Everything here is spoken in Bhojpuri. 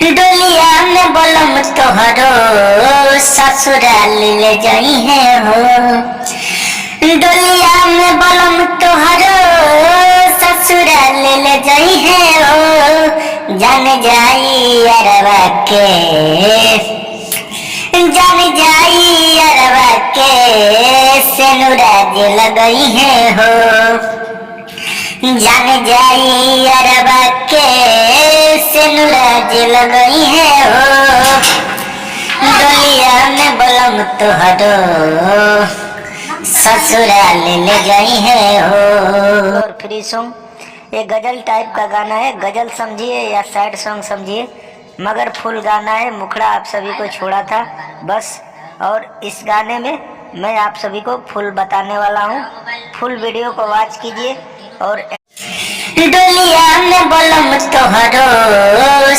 डोलिया में बलम तोहरो ससुराल ले जाई है हो। डोलिया में बलम तोहरो ससुराल ले जाई है हो। जान जाई अरवा के, जान जाई अरवा के सेनुराज लगई है हो। जान जाई अरबा के सेनुराज लगई है हो। डोलिया में बलम तोहरो ससुराल ले गई है हो। और फ्री सॉन्ग ये गजल टाइप का गाना है, गजल समझिए या सैड सॉन्ग समझिए, मगर फुल गाना है। मुखड़ा आप सभी को छोड़ा था बस, और इस गाने में मैं आप सभी को फुल बताने वाला हूँ। फुल वीडियो को वॉच कीजिए। और डोलिया में बलम तोहरो